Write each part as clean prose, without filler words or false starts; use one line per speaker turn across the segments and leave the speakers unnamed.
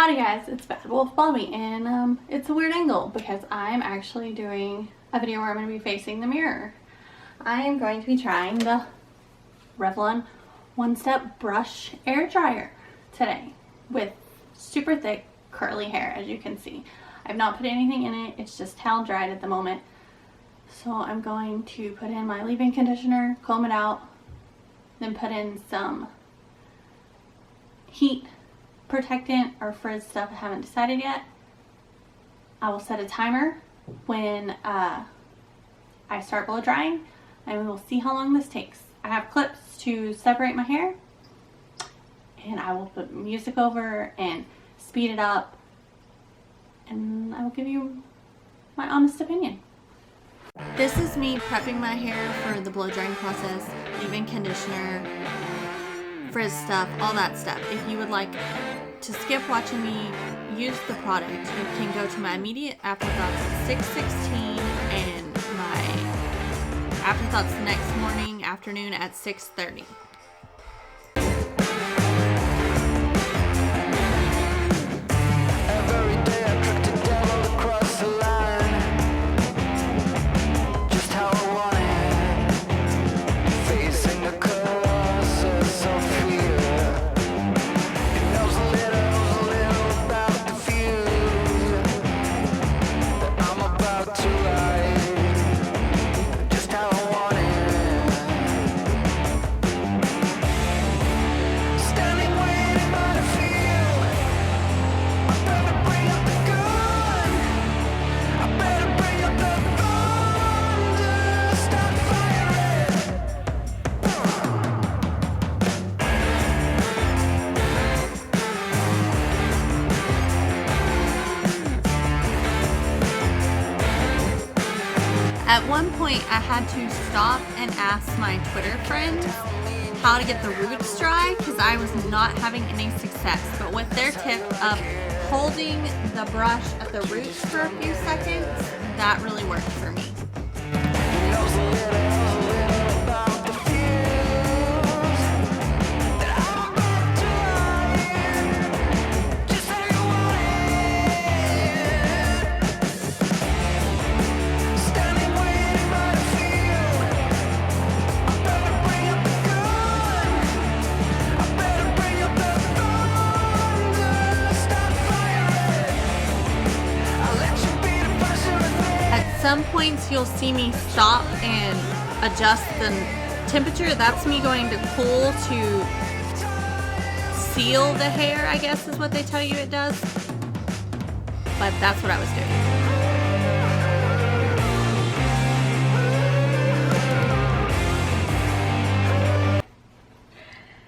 Howdy guys, it's BadWolfBobbi, and it's a weird angle because I'm actually doing a video where I'm going to be facing the mirror. I am going to be trying the Revlon One Step Brush Air Dryer today with super thick curly hair, as you can see. I've not put anything in it, it's just towel dried at the moment. So I'm going to put in my leave-in conditioner, comb it out, then put in some heat Protectant or Frizz stuff. I haven't decided yet. I will set a timer when I start blow drying, and we will see how long this takes. I have clips to separate my hair, and I will put music over and speed it up, and I will give you my honest opinion. This is me prepping my hair for the blow drying process, leave-in conditioner, Frizz stuff, all that stuff. If you would like to skip watching me use the product, you can go to my immediate afterthoughts at 6:16 and my afterthoughts the next morning, afternoon at 6:30. At one point, I had to stop and ask my Twitter friends how to get the roots dry because I was not having any success. But with their tip of holding the brush at the roots for a few seconds, that really worked for me. Some points you'll see me stop and adjust the temperature. That's me going to cool to seal the hair, I guess is what they tell you it does. But that's what I was doing.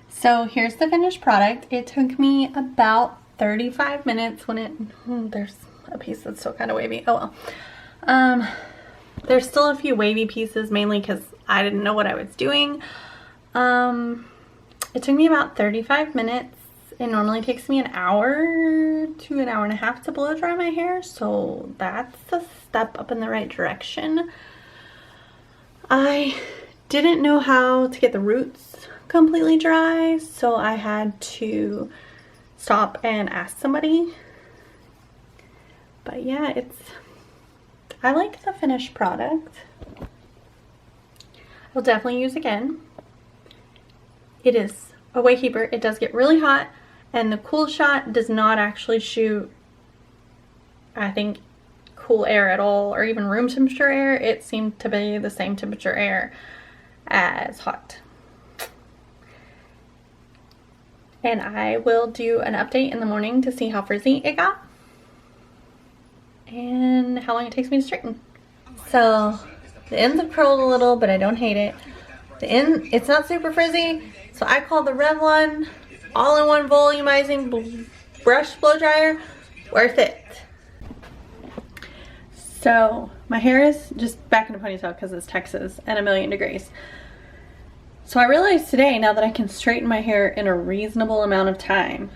So here's the finished product. It took me about 35 minutes when it, there's a piece that's still kind of wavy. Oh well. There's still a few wavy pieces, mainly because I didn't know what I was doing. It took me about 35 minutes. It normally takes me an hour to an hour and a half to blow dry my hair, so that's a step up in the right direction. I didn't know how to get the roots completely dry, so I had to stop and ask somebody. But yeah, I like the finished product. I'll definitely use again. It is a way keeper. It does get really hot, and the cool shot does not actually shoot, I think, cool air at all, or even room temperature air. It seemed to be the same temperature air as hot. And I will do an update in the morning to see how frizzy it got and how long it takes me to straighten. So the ends have curled a little, but I don't hate it. The end, it's not super frizzy, so I call the Revlon all-in-one volumizing brush blow dryer worth it. So my hair is just back in a ponytail because it's Texas and 1,000,000 degrees. So I realized today, now that I can straighten my hair in a reasonable amount of time,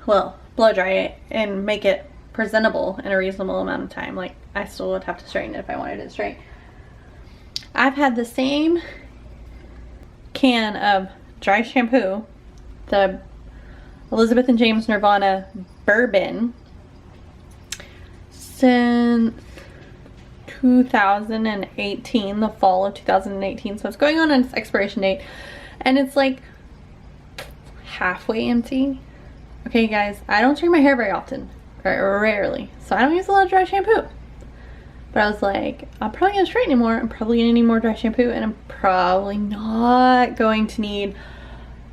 well, blow dry it and make it presentable in a reasonable amount of time. Like, I still would have to straighten it if I wanted it straight. I've had the same can of dry shampoo, the Elizabeth and James Nirvana Bourbon since 2018, the fall of 2018. So it's going on its expiration date, and it's like halfway empty. Okay guys, I don't straighten my hair very often, or rarely, so I don't use a lot of dry shampoo. But I was like, I'm probably gonna straighten it more. I'm probably gonna need more dry shampoo, and I'm probably not going to need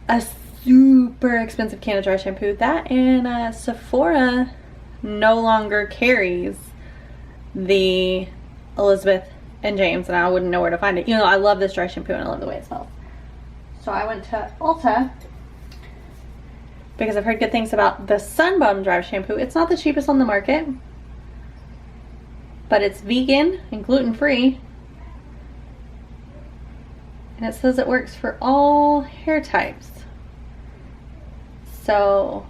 a super expensive can of dry shampoo. That and Sephora no longer carries the Elizabeth and James, and I wouldn't know where to find it. You know, I love this dry shampoo and I love the way it smells. So I went to Ulta because I've heard good things about the Sunbum dry shampoo. It's not the cheapest on the market, but it's vegan and gluten-free, and it says it works for all hair types. So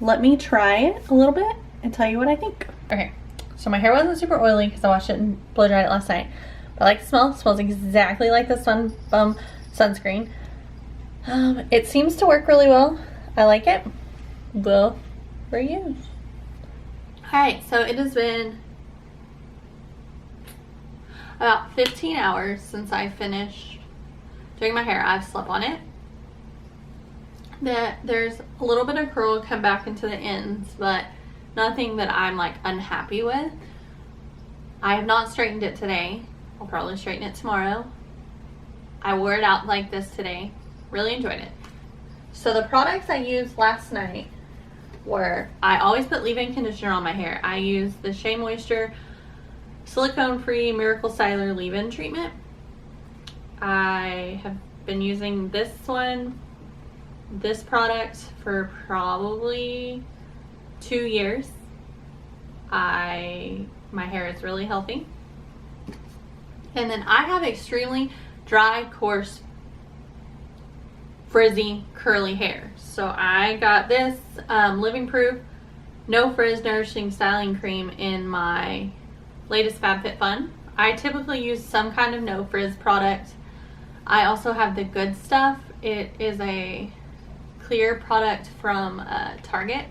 let me try it a little bit and tell you what I think. Okay, so my hair wasn't super oily because I washed it and blow dried it last night, but I like the smell. It smells exactly like the Sunbum sunscreen. It seems to work really well. I like it. Will reuse. Alright, so it has been about 15 hours since I finished doing my hair. I've slept on it. There's a little bit of curl come back into the ends, but nothing that I'm like unhappy with. I have not straightened it today. I'll probably straighten it tomorrow. I wore it out like this today. Really enjoyed it. So the products I used last night were, I always put leave-in conditioner on my hair. I use the Shea Moisture silicone-free Miracle Styler leave-in treatment. I have been using this product for probably 2 years. My hair is really healthy. And then I have extremely dry, coarse, frizzy, curly hair. So I got this Living Proof No Frizz Nourishing Styling Cream in my latest FabFitFun. I typically use some kind of no frizz product. I also have the Good Stuff. It is a clear product from Target.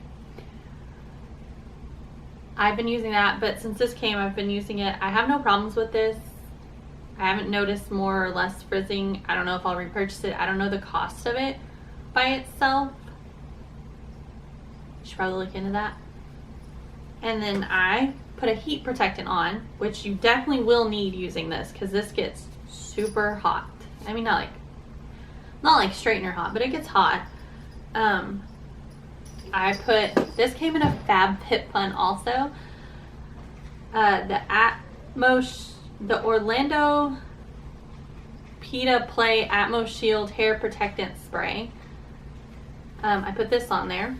I've been using that, but since this came, I've been using it. I have no problems with this. I haven't noticed more or less frizzing. I don't know if I'll repurchase it. I don't know the cost of it by itself. Should probably look into that. And then I put a heat protectant on, which you definitely will need using this because this gets super hot. I mean, not like straightener hot, but it gets hot. This came in a FabFitFun also. The Orlando Pita Play Atmos Shield Hair Protectant Spray. I put this on there.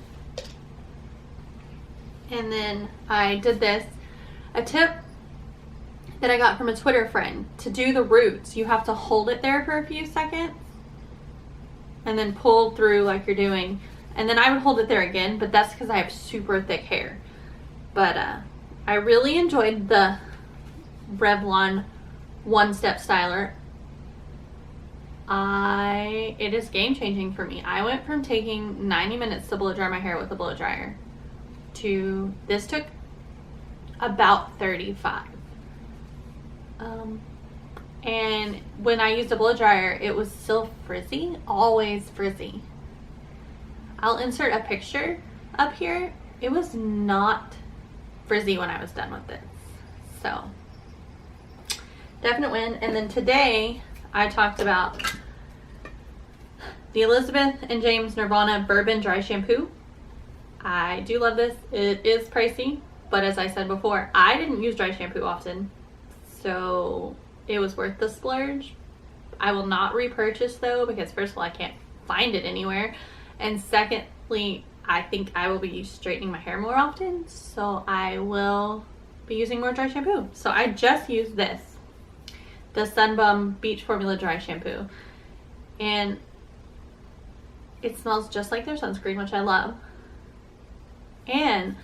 And then I did this. A tip that I got from a Twitter friend: to do the roots, you have to hold it there for a few seconds and then pull through like you're doing. And then I would hold it there again, but that's because I have super thick hair. But I really enjoyed the Revlon One Step Styler. It is game changing for me. I went from taking 90 minutes to blow dry my hair with a blow dryer to this took about 35. And when I used a blow dryer, it was still frizzy, always frizzy. I'll insert a picture up here. It was not frizzy when I was done with this. So definite win. And then today I talked about the Elizabeth and James Nirvana Bourbon Dry Shampoo. I do love this. It is pricey, but as I said before, I didn't use dry shampoo often, so it was worth the splurge. I will not repurchase though, because first of all, I can't find it anywhere, and secondly, I think I will be straightening my hair more often, so I will be using more dry shampoo. So I just used this, the Sunbum Beach Formula Dry Shampoo, and it smells just like their sunscreen, which I love. And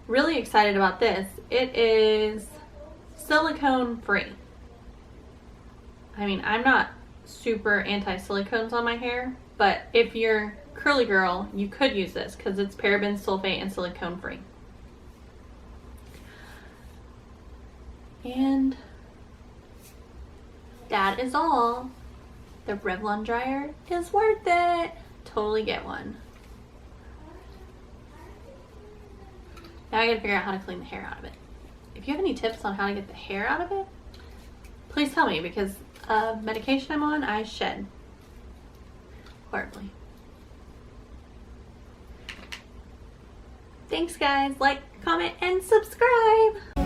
really excited about this. It is silicone free. I mean, I'm not super anti-silicones on my hair, but if you're curly girl, you could use this because it's paraben, sulfate, and silicone free. And that is all. The Revlon dryer is worth it. Totally get one. Now I gotta figure out how to clean the hair out of it. If you have any tips on how to get the hair out of it, please tell me, because medication I'm on, I shed horribly. Thanks guys, like, comment, and subscribe.